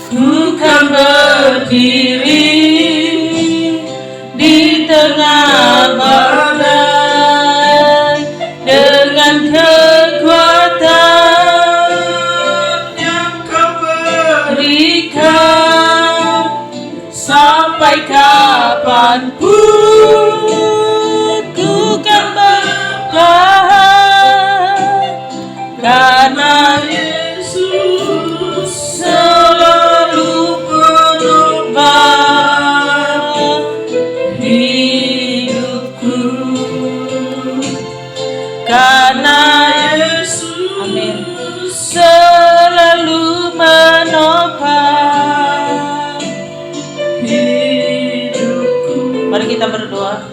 Bukan berdiri di tengah badai dengan kekuatan yang Kau berikan sampai kapanpun ku kan bertahan karena Yesus selalu menopang hidupku. Karena Yesus selalu menopang hidupku. Mari kita berdoa.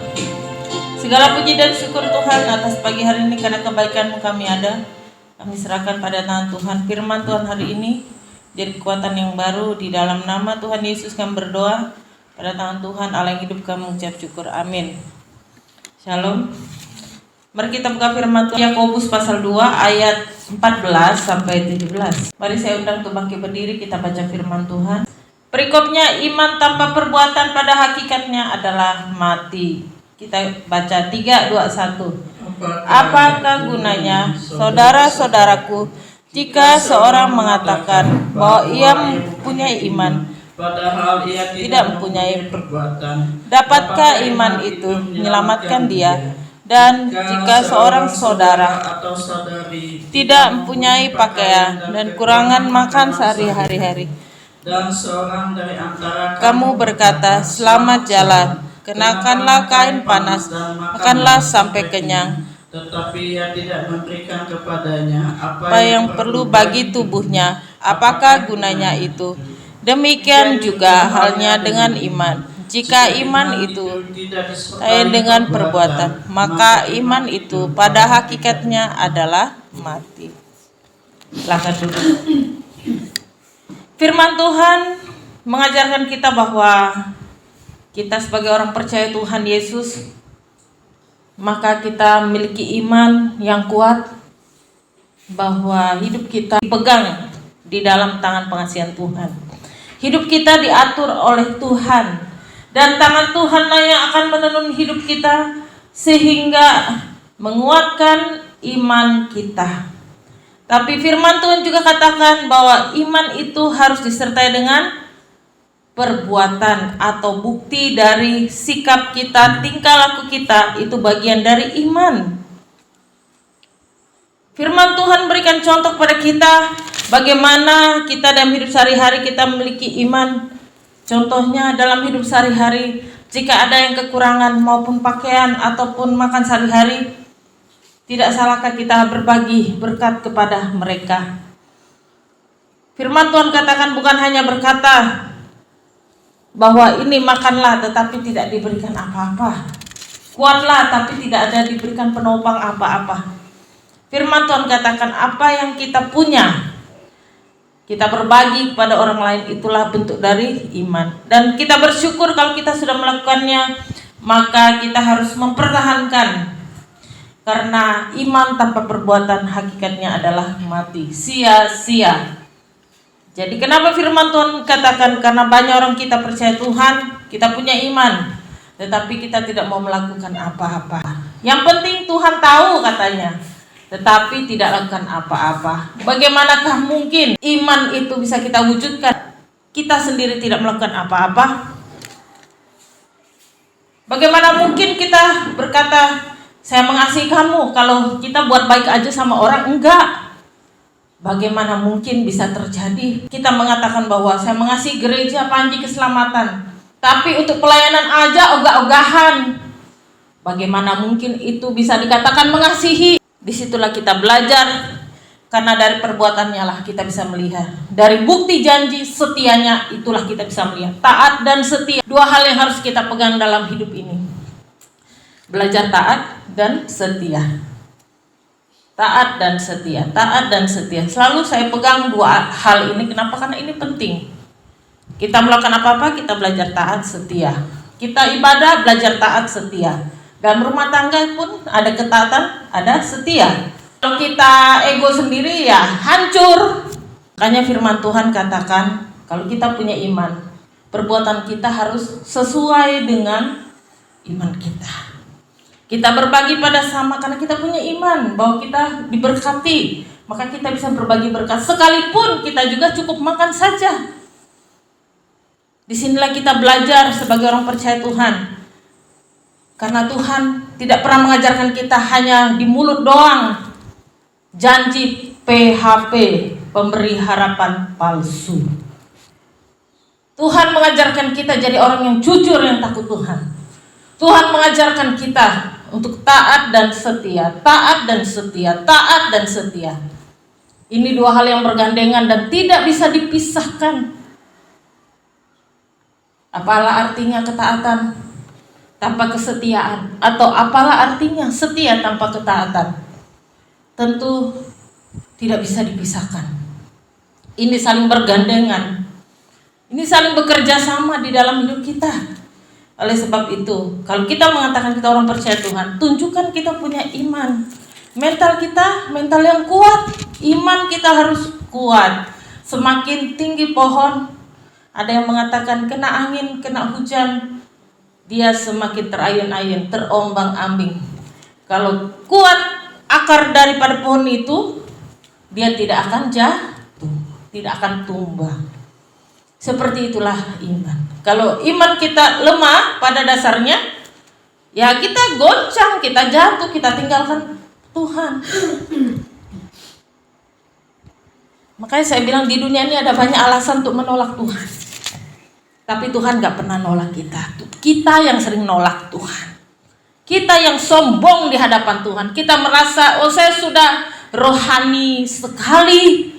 Segala puji dan syukur Tuhan atas pagi hari ini karena kebaikan-Mu kami ada. Kami serahkan pada tangan Tuhan. Firman Tuhan hari ini jadi kekuatan yang baru. Di dalam nama Tuhan Yesus kami berdoa. Pada tangan Tuhan Allah yang hidup kami mengucap syukur. Amin. Shalom. Mari kita buka firman Tuhan Yakobus pasal 2 ayat 14 sampai 17. Mari saya undang untuk bangkit berdiri, kita baca firman Tuhan. Perikopnya, iman tanpa perbuatan pada hakikatnya adalah mati. Kita baca 3, 2, 1. Apakah gunanya, saudara-saudaraku, jika seorang mengatakan bahwa ia mempunyai iman, padahal ia tidak mempunyai perbuatan? Dapatkah iman itu menyelamatkan dia? Dan jika seorang saudara atau saudari tidak mempunyai pakaian dan kurangan makan sehari-hari, dan seorang dari antara kamu berkata, selamat jalan, kenakanlah kain panas, makanlah sampai kenyang, tetapi ia tidak memberikan kepadanya apa yang perlu bagi tubuhnya, apakah gunanya itu? Demikian juga halnya dengan iman. Jika iman itu tidak disertai dengan perbuatan, maka iman itu pada hakikatnya adalah mati. Silakan duduk. Firman Tuhan mengajarkan kita bahwa kita sebagai orang percaya Tuhan Yesus, maka kita memiliki iman yang kuat bahwa hidup kita dipegang di dalam tangan pengasihan Tuhan. Hidup kita diatur oleh Tuhan. Dan tangan Tuhanlah yang akan menenun hidup kita sehingga menguatkan iman kita. Tapi firman Tuhan juga katakan bahwa iman itu harus disertai dengan perbuatan atau bukti dari sikap kita, tingkah laku kita, itu bagian dari iman. Firman Tuhan berikan contoh pada kita bagaimana kita dalam hidup sehari-hari kita memiliki iman. Contohnya dalam hidup sehari-hari, jika ada yang kekurangan maupun pakaian ataupun makan sehari-hari, tidak salahkah kita berbagi berkat kepada mereka? Firman Tuhan katakan bukan hanya berkata bahwa ini makanlah tetapi tidak diberikan apa-apa, kuatlah tapi tidak ada diberikan penopang apa-apa. Firman Tuhan katakan apa yang kita punya kita berbagi kepada orang lain, itulah bentuk dari iman. Dan kita bersyukur kalau kita sudah melakukannya, maka kita harus mempertahankan. Karena iman tanpa perbuatan hakikatnya adalah mati, sia-sia. Jadi kenapa firman Tuhan katakan karena banyak orang kita percaya Tuhan, kita punya iman, tetapi kita tidak mau melakukan apa-apa. Yang penting Tuhan tahu katanya, tetapi tidak lakukan apa-apa. Bagaimanakah mungkin iman itu bisa kita wujudkan? Kita sendiri tidak melakukan apa-apa. Bagaimana mungkin kita berkata, saya mengasihi kamu, kalau kita buat baik aja sama orang? Enggak. Bagaimana mungkin bisa terjadi? Kita mengatakan bahwa saya mengasihi gereja Panji Keselamatan, tapi untuk pelayanan aja ogah-ogahan. Bagaimana mungkin itu bisa dikatakan mengasihi? Disitulah kita belajar, karena dari perbuatannya lah kita bisa melihat. Dari bukti janji setianya itulah kita bisa melihat. Taat dan setia, dua hal yang harus kita pegang dalam hidup ini. Belajar taat dan setia. Taat dan setia, taat dan setia. Selalu saya pegang dua hal ini. Kenapa? Karena ini penting. Kita melakukan apa-apa, kita belajar taat setia. Kita ibadah, belajar taat setia. Dalam rumah tangga pun ada ketaatan, ada setia. Kalau kita ego sendiri ya hancur. Makanya firman Tuhan katakan Kalau kita punya iman, perbuatan kita harus sesuai dengan iman kita. Kita berbagi pada sama karena kita punya iman bahwa kita diberkati. Maka kita bisa berbagi berkat. Sekalipun kita juga cukup makan saja. Disinilah kita belajar sebagai orang percaya Tuhan. Karena Tuhan tidak pernah mengajarkan kita hanya di mulut doang. Janji PHP, pemberi harapan palsu. Tuhan mengajarkan kita jadi orang yang jujur, yang takut Tuhan. Tuhan mengajarkan kita untuk taat dan setia, taat dan setia, taat dan setia. Ini dua hal yang bergandengan dan tidak bisa dipisahkan. Apalah artinya ketaatan tanpa kesetiaan? Atau apalah artinya setia tanpa ketaatan? Tentu tidak bisa dipisahkan. Ini saling bergandengan. Ini saling bekerja sama di dalam hidup kita. Oleh sebab itu, kalau kita mengatakan kita orang percaya Tuhan, tunjukkan kita punya iman. Mental kita, mental yang kuat. Iman kita harus kuat. Semakin tinggi pohon, ada yang mengatakan kena angin, kena hujan, dia semakin terayun-ayun, terombang-ambing. Kalau kuat akar daripada pohon itu, dia tidak akan jatuh, tidak akan tumbang. Seperti itulah iman. Kalau iman kita lemah pada dasarnya, ya kita goncang, kita jatuh, kita tinggalkan Tuhan. Makanya saya bilang di dunia ini ada banyak alasan untuk menolak Tuhan. Tapi Tuhan gak pernah nolak kita. Kita yang sering nolak Tuhan. Kita yang sombong di hadapan Tuhan. Kita merasa, oh saya sudah rohani sekali.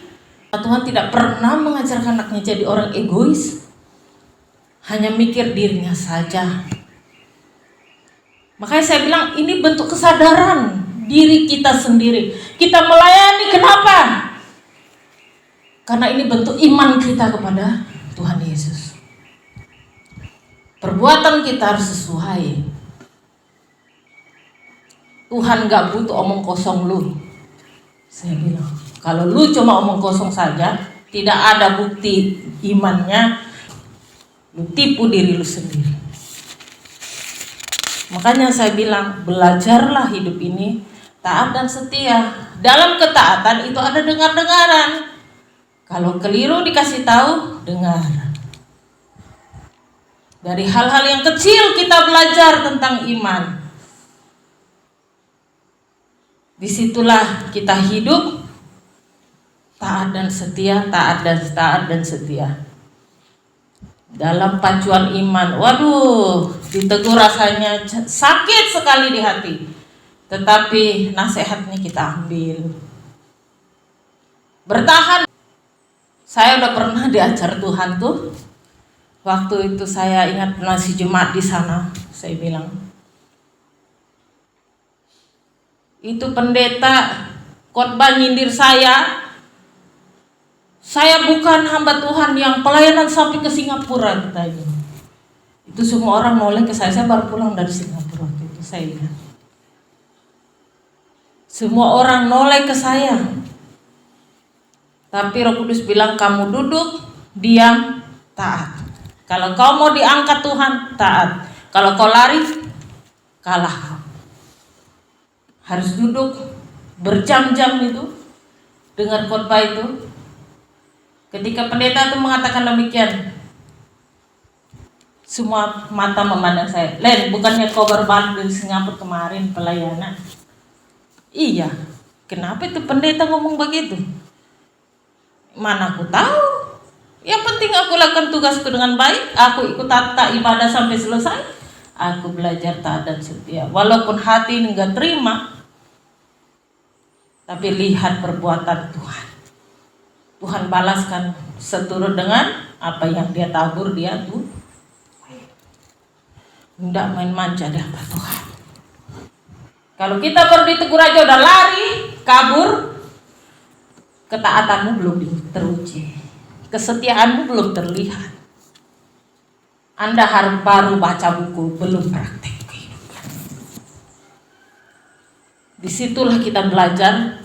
Tuhan tidak pernah mengajarkan anaknya jadi orang egois, hanya mikir dirinya saja. Makanya saya bilang ini bentuk kesadaran diri kita sendiri. Kita melayani kenapa? Karena ini bentuk iman kita kepada Tuhan Yesus. Perbuatan kita harus sesuai. Tuhan gak butuh omong kosong lu. Saya bilang, kalau lu cuma omong kosong saja, tidak ada bukti imannya, lu tipu diri lu sendiri. Makanya saya bilang, belajarlah hidup ini taat dan setia. Dalam ketaatan itu ada dengar-dengaran. Kalau keliru dikasih tahu, dengar. Dari hal-hal yang kecil kita belajar tentang iman. Disitulah kita hidup taat dan setia, taat dan setia. Dalam pacuan iman, waduh, ditegur rasanya sakit sekali di hati. Tetapi nasihatnya kita ambil. Bertahan. Saya udah pernah diajar Tuhan tuh. Waktu itu saya ingat nasi Jumat di sana, saya bilang, itu pendeta khotbah nyindir saya bukan hamba Tuhan yang pelayanan sampai ke Singapura katanya. Itu semua orang noleh ke saya baru pulang dari Singapura waktu itu saya ingat. Semua orang noleh ke saya. Tapi Roh Kudus bilang kamu duduk, diam, taat. Kalau kau mau diangkat Tuhan, taat. Kalau kau lari, kalah. Harus duduk berjam-jam itu dengar khotbah itu. Ketika pendeta itu mengatakan demikian, semua mata memandang saya. Len, bukannya kau baru balik dari Singapura kemarin pelayanan? Iya. Kenapa itu pendeta ngomong begitu? Mana aku tahu. Yang penting aku lakukan tugasku dengan baik. Aku ikut tata ibadah sampai selesai. Aku belajar taat dan setia. Walaupun hati ini enggak terima, tapi lihat perbuatan Tuhan. Tuhan balaskan seturut dengan apa yang dia tabur, dia tuh tidak main manja di hadapan Tuhan. Kalau kita baru ditegur aja udah lari, kabur, ketaatanmu belum teruji, kesetiaanmu belum terlihat. Anda harus baru baca buku, belum praktek kehidupan. Disitulah kita belajar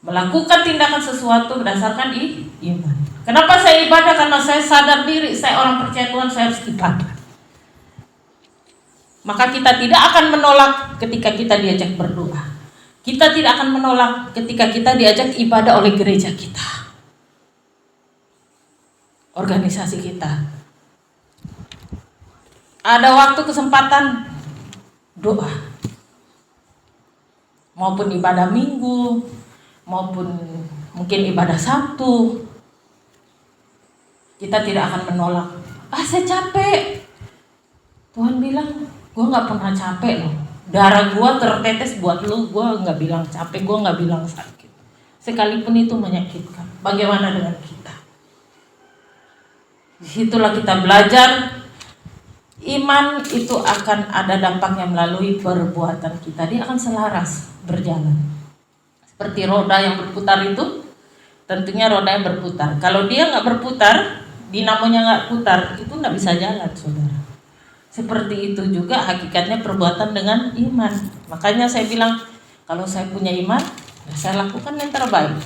melakukan tindakan sesuatu berdasarkan iman. Kenapa saya ibadah? Karena saya sadar diri, saya orang percaya Tuhan, saya harus ibadah. Maka kita tidak akan menolak ketika kita diajak berdoa. Kita tidak akan menolak ketika kita diajak ibadah oleh gereja kita, organisasi kita. Ada waktu kesempatan doa, maupun ibadah minggu, maupun mungkin ibadah Sabtu. Kita tidak akan menolak. Saya capek. Tuhan bilang, gue gak pernah capek loh. Darah gue tertetes buat lu, gue gak bilang capek, gue gak bilang sakit. Sekalipun itu menyakitkan. Bagaimana dengan kita? Disitulah kita belajar. Iman itu akan ada dampaknya melalui perbuatan kita. Dia akan selaras berjalan. Seperti roda yang berputar itu, tentunya roda yang berputar. Kalau dia nggak berputar, dinamonya nggak putar, itu nggak bisa jalan, saudara. Seperti itu juga hakikatnya perbuatan dengan iman. Makanya saya bilang, kalau saya punya iman, saya lakukan yang terbaik.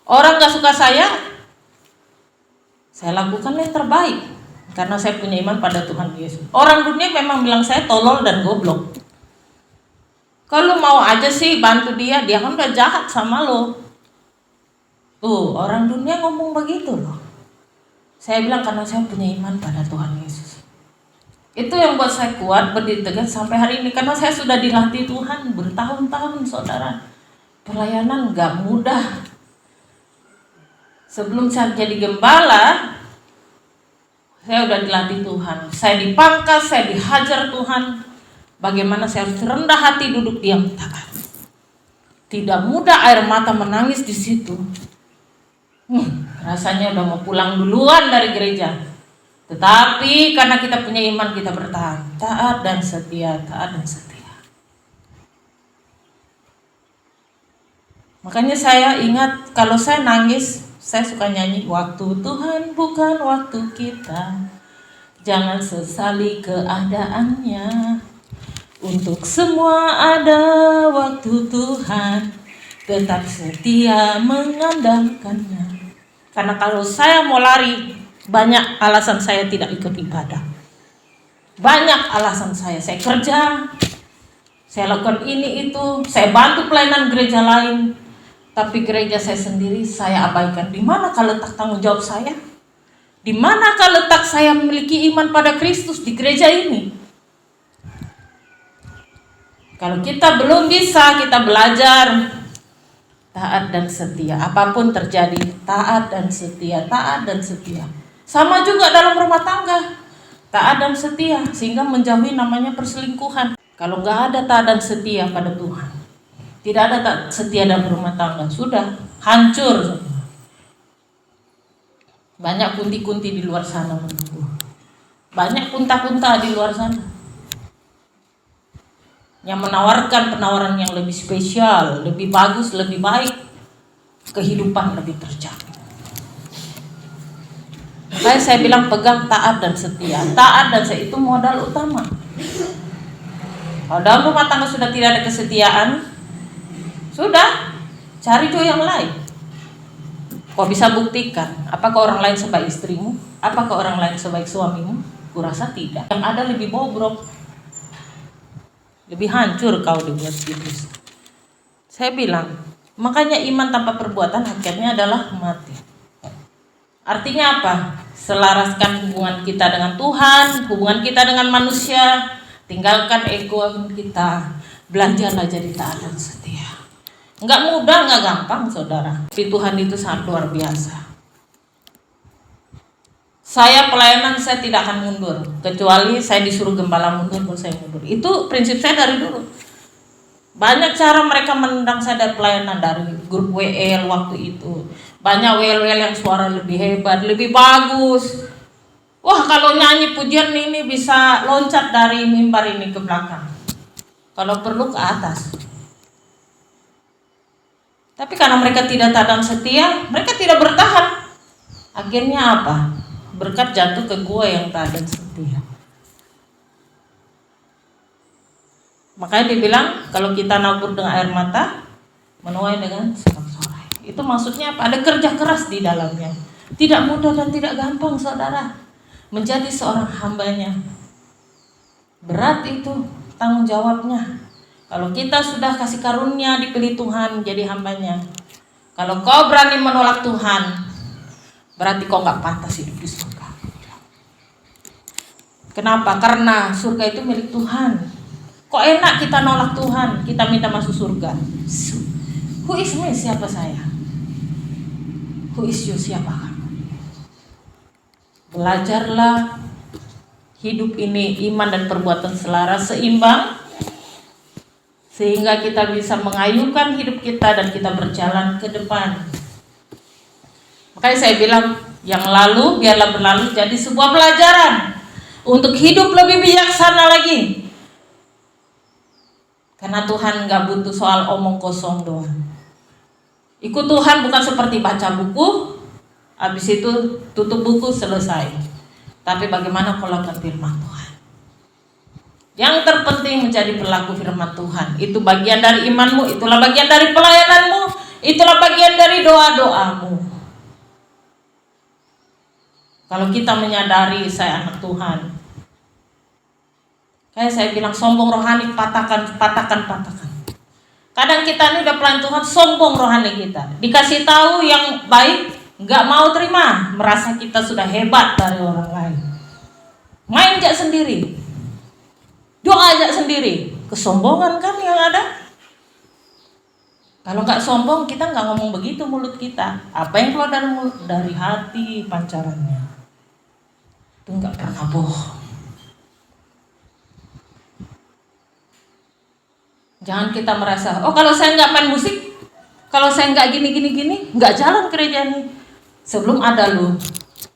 Orang nggak suka saya lakukan yang terbaik. Karena saya punya iman pada Tuhan Yesus. Orang dunia memang bilang saya tolol dan goblok. Kalau mau aja sih bantu dia kan udah jahat sama lo. Tuh, orang dunia ngomong begitu loh. Saya bilang karena saya punya iman pada Tuhan Yesus. Itu yang buat saya kuat berdiri tegak sampai hari ini. Karena saya sudah dilatih Tuhan bertahun-tahun, saudara. Pelayanan gak mudah. Sebelum saya jadi gembala, saya udah dilatih Tuhan. Saya dipangkas, saya dihajar Tuhan. Bagaimana saya harus rendah hati, duduk diam, taat. Tidak mudah, air mata menangis di situ. Rasanya udah mau pulang duluan dari gereja. Tetapi karena kita punya iman, kita bertahan. Taat dan setia, taat dan setia. Makanya saya ingat kalau saya nangis, saya suka nyanyi, waktu Tuhan bukan waktu kita, jangan sesali keadaannya. Untuk semua ada waktu Tuhan, tetap setia mengandalkannya. Karena kalau saya mau lari, banyak alasan saya tidak ikut ibadah. Banyak alasan saya kerja, saya lakukan ini itu, saya bantu pelayanan gereja lain. Tapi gereja saya sendiri saya abaikan. Di manakah letak tanggung jawab saya? Di manakah letak saya memiliki iman pada Kristus di gereja ini? Kalau kita belum bisa, kita belajar taat dan setia. Apapun terjadi, taat dan setia, taat dan setia. Sama juga dalam rumah tangga, taat dan setia, sehingga menjauhi namanya perselingkuhan. Kalau nggak ada taat dan setia pada Tuhan, tidak ada tak setia dalam rumah tangga, sudah hancur. Banyak kunti-kunti di luar sana menunggu. Banyak kunta-kunta di luar sana yang menawarkan penawaran yang lebih spesial, lebih bagus, lebih baik, kehidupan lebih terjamin. Makanya saya bilang pegang taat dan setia. Taat dan setia itu modal utama. Kalau dalam rumah tangga sudah tidak ada kesetiaan, sudah, cari tuh yang lain. Kau bisa buktikan, apakah orang lain sebaik istrimu? Apakah orang lain sebaik suamimu? Kurasa tidak. Yang ada lebih bobrok, lebih hancur kau dibuat gitu. Saya bilang, makanya iman tanpa perbuatan akhirnya adalah mati. Artinya apa? Selaraskan hubungan kita dengan Tuhan, hubungan kita dengan manusia, tinggalkan ego kita, belajarlah jadi taat dan setia. Enggak mudah, enggak gampang, saudara. Tapi Tuhan itu sangat luar biasa. Saya pelayanan, saya tidak akan mundur, kecuali saya disuruh gembala mundur, baru saya mundur. Itu prinsip saya dari dulu. Banyak cara mereka menendang saya dari pelayanan, dari grup WL waktu itu. Banyak WL yang suara lebih hebat, lebih bagus. Wah, kalau nyanyi pujian ini bisa loncat dari mimbar ini ke belakang. Kalau perlu ke atas. Tapi karena mereka tidak taat dan setia, mereka tidak bertahan. Akhirnya apa? Berkat jatuh ke gua yang taat dan setia. Makanya dibilang kalau kita nabur dengan air mata, menuai dengan sorak-sorai. Itu maksudnya apa? Ada kerja keras di dalamnya. Tidak mudah dan tidak gampang, saudara, menjadi seorang hambanya. Berat itu tanggung jawabnya. Kalau kita sudah kasih karunia dipilih Tuhan menjadi hambanya, kalau kau berani menolak Tuhan, berarti kau gak pantas hidup di surga. Kenapa? Karena surga itu milik Tuhan. Kok enak kita nolak Tuhan, kita minta masuk surga. Who is me? Siapa saya? Who is you? Siapa kamu? Belajarlah hidup ini iman dan perbuatan selaras, seimbang, sehingga kita bisa mengayuhkan hidup kita dan kita berjalan ke depan. Makanya saya bilang, yang lalu biarlah berlalu jadi sebuah pelajaran untuk hidup lebih bijaksana lagi. Karena Tuhan gak butuh soal omong kosong doang. Ikut Tuhan bukan seperti baca buku, habis itu tutup buku selesai. Tapi bagaimana kau lakukan firman Tuhan? Yang terpenting menjadi pelaku firman Tuhan. Itu bagian dari imanmu, itulah bagian dari pelayananmu, itulah bagian dari doa-doamu. Kalau kita menyadari saya anak Tuhan, kayak saya bilang, sombong rohani patahkan. Kadang kita ini udah pelayan Tuhan, sombong rohani kita. Dikasih tahu yang baik, nggak mau terima, merasa kita sudah hebat dari orang lain. Main aja sendiri, doa aja sendiri, kesombongan kan yang ada. Kalau nggak sombong, kita nggak ngomong begitu mulut kita. Apa yang keluar dari mulut? Dari hati pancarannya. Itu nggak pernah bohong. Jangan kita merasa, oh kalau saya nggak main musik, kalau saya nggak gini, nggak jalan gereja ini. Sebelum ada lu,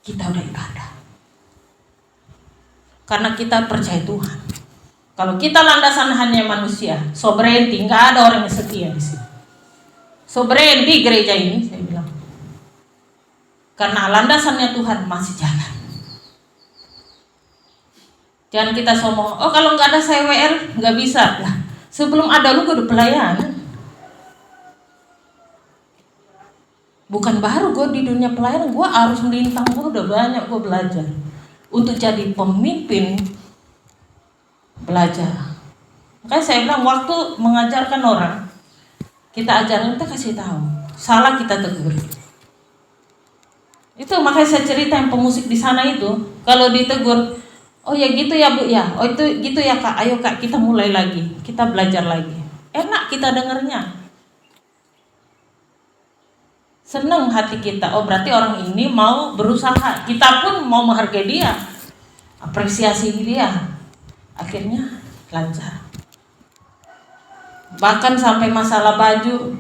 kita udah ibadah. Karena kita percaya Tuhan. Kalau kita landasan hanya manusia, so berhenti, nggak ada orang yang setia di sini. So berhenti gereja ini, saya bilang. Karena landasannya Tuhan masih jalan. Jangan kita sombong, oh kalau nggak ada saya WL, nggak bisa lah. Sebelum ada lu, gue udah pelayanan. Bukan baru gue di dunia pelayanan, gue harus melintang, gue udah banyak gue belajar. Untuk jadi pemimpin, belajar. Makanya saya bilang, waktu mengajarkan orang, kita ajarin, kita kasih tahu. Salah kita tegur. Itu makanya saya cerita yang pemusik di sana itu, kalau ditegur, oh ya gitu ya Bu ya, oh itu gitu ya Kak, ayo Kak kita mulai lagi, kita belajar lagi. Enak kita dengernya, seneng hati kita. Oh berarti orang ini mau berusaha, kita pun mau menghargai dia, apresiasi dia. Akhirnya lancar. Bahkan sampai masalah baju,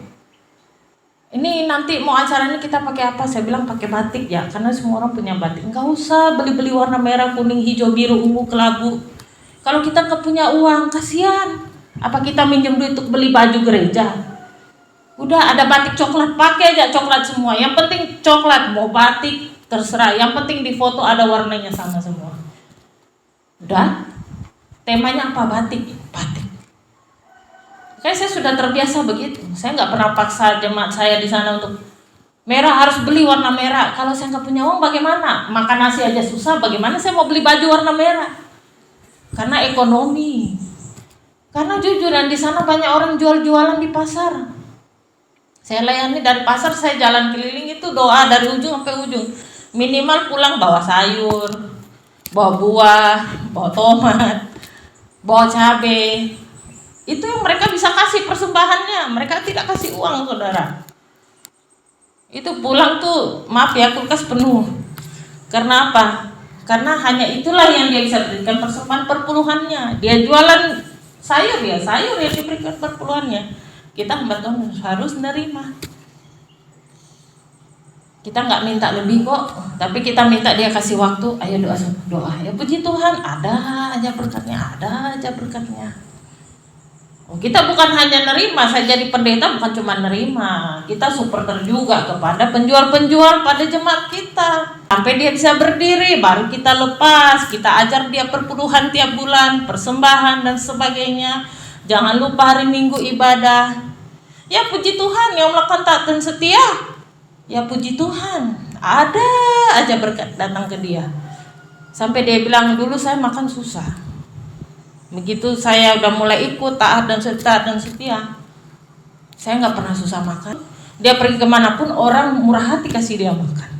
ini nanti mau acara ini kita pakai apa? Saya bilang pakai batik ya, karena semua orang punya batik. Enggak usah beli-beli warna merah, kuning, hijau, biru, ungu, kelabu. Kalau kita nggak punya uang, kasihan. Apa kita minjem duit untuk beli baju gereja? Udah ada batik coklat, pakai aja coklat semua. Yang penting coklat, mau batik terserah. Yang penting di foto ada warnanya sama semua. Udah, temanya apa? Batik, batik. Kayak saya sudah terbiasa begitu. Saya nggak pernah paksa jemaat saya di sana untuk merah harus beli warna merah. Kalau saya nggak punya uang bagaimana? Makan nasi aja susah. Bagaimana saya mau beli baju warna merah? Karena ekonomi. Karena jujur dan di sana banyak orang jualan di pasar. Saya layani dari pasar, saya jalan keliling itu doa dari ujung sampai ujung. Minimal pulang bawa sayur, bawa buah, bawa tomat, bawa cabai. Itu yang mereka bisa kasih persembahannya. Mereka tidak kasih uang, saudara. Itu pulang tuh, maaf ya, kulkas penuh. Karena apa? Karena hanya itulah yang dia bisa berikan persembahan perpuluhannya. Dia jualan sayur ya, sayur yang diberikan perpuluhannya. Kita membantu harus menerima. Kita nggak minta lebih kok, tapi kita minta dia kasih waktu. Ayo doa. Ya puji Tuhan, ada aja berkatnya, ada aja berkatnya. Kita bukan hanya nerima, saya jadi pendeta bukan cuma nerima, kita supporter juga kepada penjual-penjual pada jemaat kita. Sampai dia bisa berdiri, baru kita lepas, kita ajar dia perpuluhan tiap bulan, persembahan dan sebagainya. Jangan lupa hari Minggu ibadah. Ya puji Tuhan yang melakukan taat dan setia. Ya puji Tuhan, ada aja berkat datang ke dia. Sampai dia bilang, dulu saya makan susah. Begitu saya udah mulai ikut taat dan setia, saya nggak pernah susah makan. Dia pergi kemanapun orang murah hati kasih dia makan.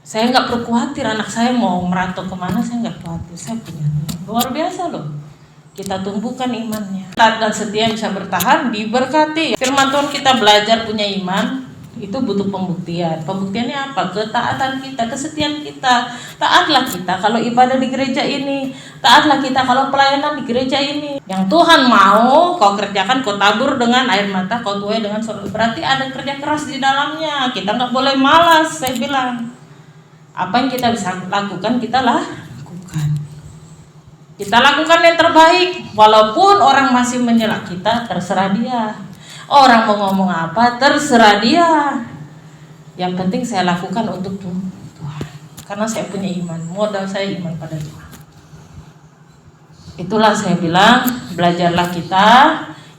Saya nggak perlu khawatir anak saya mau merantau kemana, saya nggak khawatir. Saya punya luar biasa loh. Kita tumbuhkan imannya. Taat dan setia bisa bertahan, diberkati. Firman Tuhan kita belajar punya iman, itu butuh pembuktian. Pembuktiannya apa? Ketaatan kita, kesetiaan kita. Taatlah kita kalau ibadah di gereja ini, taatlah kita kalau pelayanan di gereja ini. Yang Tuhan mau kau kerjakan, kau tabur dengan air mata, kau tuai dengan sorot. Berarti ada kerja keras di dalamnya. Kita nggak boleh malas. Saya bilang, apa yang kita bisa lakukan, kita lakukan. Kita lakukan yang terbaik. Walaupun orang masih menyela kita, terserah dia. Orang mau ngomong apa, terserah dia. Yang penting saya lakukan untuk Tuhan. Karena saya punya iman. Modal saya iman pada Tuhan. Itulah saya bilang, belajarlah kita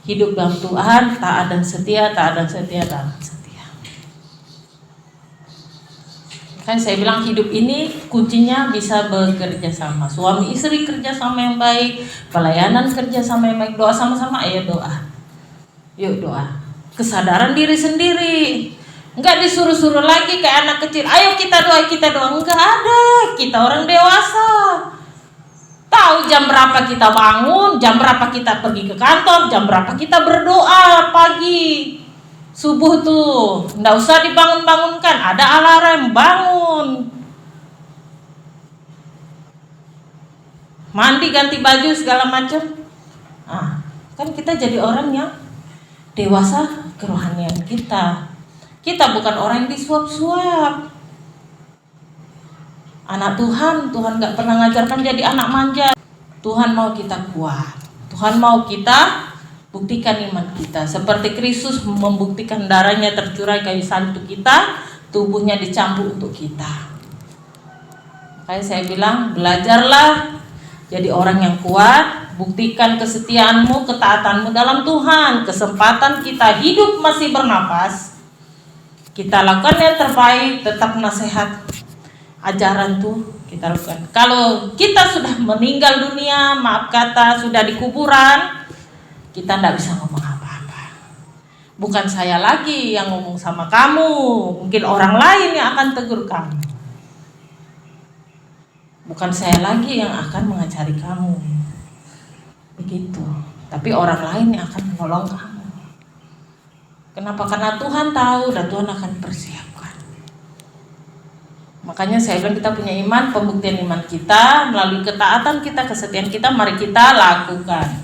hidup dalam Tuhan, taat dan setia, taat dan setia, taat dan setia. Kan saya bilang hidup ini kuncinya bisa bekerja sama. Suami istri kerja sama yang baik, pelayanan kerja sama yang baik, doa sama-sama, ayo doa. Yuk doa. Kesadaran diri sendiri. Enggak disuruh-suruh lagi kayak anak kecil. Ayo kita doa, kita doa. Enggak ada. Kita orang dewasa. Tahu jam berapa kita bangun, jam berapa kita pergi ke kantor, jam berapa kita berdoa pagi. Subuh tuh, enggak usah dibangun-bangunkan. Ada alarm, bangun. Mandi, ganti baju segala macam. Kan kita jadi orang yang dewasa kerohanian kita. Kita bukan orang yang disuap-suap. Anak Tuhan gak pernah ngajarkan jadi anak manja. Tuhan mau kita kuat. Tuhan mau kita buktikan iman kita. Seperti Kristus membuktikan darahnya tercurah kayu salib untuk kita, tubuhnya dicambuk untuk kita. Makanya saya bilang, belajarlah jadi orang yang kuat. Buktikan kesetiaanmu, ketaatanmu dalam Tuhan. Kesempatan kita hidup masih bernapas, kita lakukan yang terbaik. Tetap nasihat ajaran tuh kita lakukan. Kalau kita sudah meninggal dunia, maaf kata, sudah di kuburan, kita tidak bisa ngomong apa-apa. Bukan saya lagi yang ngomong sama kamu, mungkin orang lain yang akan tegur kamu. Bukan saya lagi yang akan mengajari kamu. Begitu. Tapi orang lain yang akan menolong kamu. Kenapa? Karena Tuhan tahu dan Tuhan akan persiapkan. Makanya saya bilang kita punya iman, pembuktian iman kita melalui ketaatan kita, kesetiaan kita, mari kita lakukan.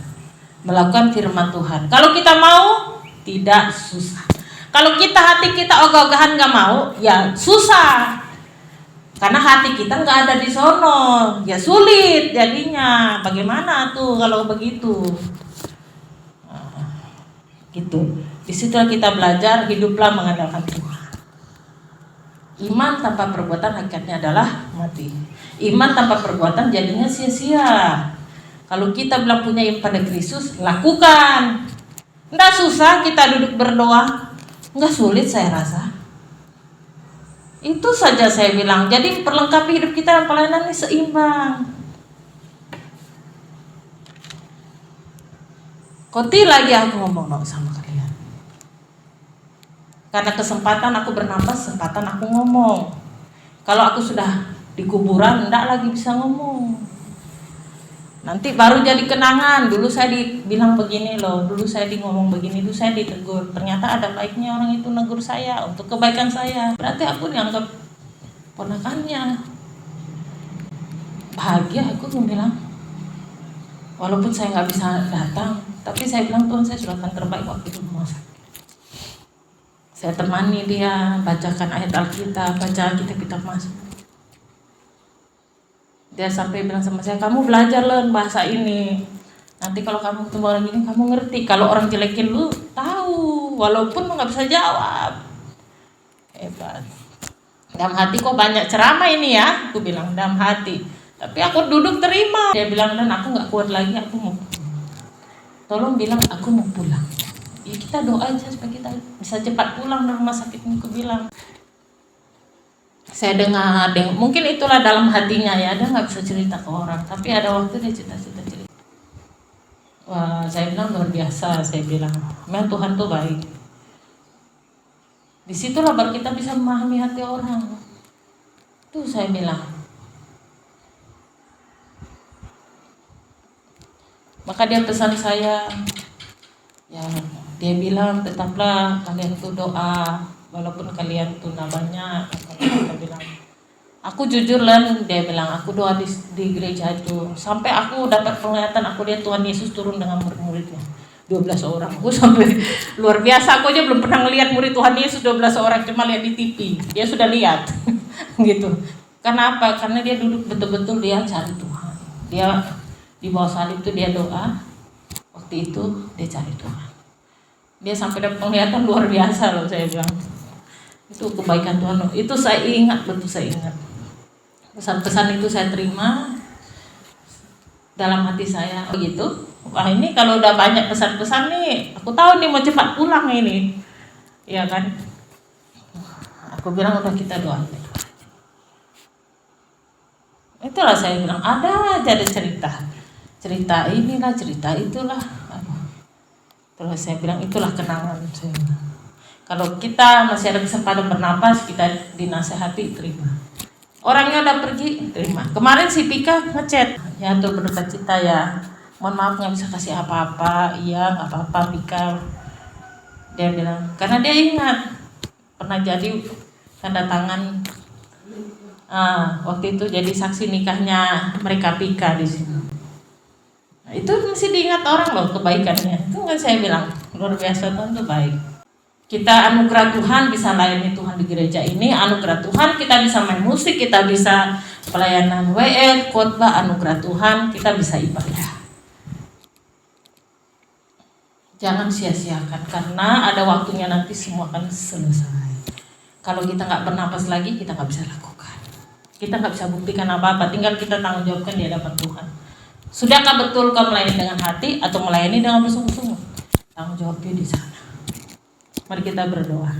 Melakukan firman Tuhan. Kalau kita mau, tidak susah. Kalau hati kita ogah-ogahan gak mau, ya susah. Karena hati kita nggak ada di sono, ya sulit jadinya. Bagaimana tuh kalau begitu? Gitu. Disitulah kita belajar hiduplah mengandalkan Tuhan. Iman tanpa perbuatan hakikatnya adalah mati. Iman tanpa perbuatan jadinya sia-sia. Kalau kita bilang punya iman pada Kristus, lakukan. Nggak susah kita duduk berdoa, nggak sulit saya rasa. Itu saja saya bilang. Jadi perlengkapi hidup kita dan pelayanan ini seimbang. Koti lagi aku ngomong sama kalian. Karena kesempatan aku bernapas, kesempatan aku ngomong. Kalau aku sudah di kuburan, enggak lagi bisa ngomong. Nanti baru jadi kenangan. Dulu saya dibilang begini loh, dulu saya ngomong begini, dulu saya ditegur. Ternyata ada baiknya orang itu negur saya untuk kebaikan saya. Berarti aku dianggap ponakannya. Bahagia aku bilang. Walaupun saya nggak bisa datang, tapi saya bilang Tuhan saya sudah akan terbaik waktu itu rumah sakit. Saya temani dia, bacakan ayat Alkitab, baca Alkitab kita masuk. Dia sampai bilang sama saya, kamu belajar loh bahasa ini. Nanti kalau kamu ketemu orang ini, kamu ngerti. Kalau orang jelekin lu, tahu. Walaupun nggak bisa jawab. Hebat. Dalam hati kok banyak ceramah ini ya. Aku bilang dalam hati. Tapi aku duduk terima. Dia bilang, dan aku nggak kuat lagi, aku mau pulang. Tolong bilang aku mau pulang. Ya kita doa aja supaya kita bisa cepat pulang dari rumah sakit ini. Aku bilang. Saya dengar, mungkin itulah dalam hatinya ya, dia nggak bisa cerita ke orang, tapi ada waktu dia cerita. Wah, saya bilang luar biasa, saya bilang, memang Tuhan tuh baik. Disitulah baru kita bisa memahami hati orang. Tuh saya bilang. Maka dia pesan saya, ya dia bilang tetaplah kalian tuh doa, walaupun kalian tuh banyak. Dia bilang, aku jujur lah, dia bilang aku doa di gereja itu sampai aku dapat penglihatan, aku lihat Tuhan Yesus turun dengan murid-muridnya 12 orang. Aku sampai luar biasa, aku aja belum pernah ngelihat murid Tuhan Yesus 12 orang, cuma lihat di TV. Dia sudah lihat gitu. Karena apa? Karena dia duduk betul-betul dia cari Tuhan. Dia di bawah salib itu dia doa. Waktu itu dia cari Tuhan. Dia sampai dapat penglihatan luar biasa loh, saya bilang. Itu kebaikan Tuhan. Itu saya ingat, betul saya ingat. Pesan-pesan itu saya terima dalam hati saya. Oh gitu. Wah, ini kalau udah banyak pesan-pesan nih, aku tahu nih mau cepat pulang ini. Ya kan? Aku bilang udah, kita doa. Itulah saya bilang, ada aja ada cerita inilah, cerita itulah. Terus saya bilang itulah kenangan saya. Kalau kita masih ada kesempatan bernapas, kita dinasehati, terima. Orangnya udah pergi, terima. Kemarin si Pika ngechat, ya tuh berduka cita ya, mohon maaf nggak bisa kasih apa-apa. Iya nggak apa-apa Pika, dia bilang, karena dia ingat pernah jadi tanda tangan. Waktu itu jadi saksi nikahnya mereka Pika di sini. Nah, itu mesti diingat orang loh kebaikannya. Itu kan saya bilang luar biasa, Tuhan tuh baik. Kita anugerah Tuhan bisa layani Tuhan di gereja ini, anugerah Tuhan kita bisa main musik, kita bisa pelayanan WL, khotbah, anugerah Tuhan kita bisa ibadah. Jangan sia-siakan, karena ada waktunya nanti semua akan selesai. Kalau kita nggak bernapas lagi, kita nggak bisa lakukan. Kita nggak bisa buktikan apa-apa, tinggal kita tanggung jawabkan di hadapan Tuhan. Sudahkah betul kau melayani dengan hati atau melayani dengan bersungguh-sungguh? Tanggung jawabnya di sana. Mari kita berdoa.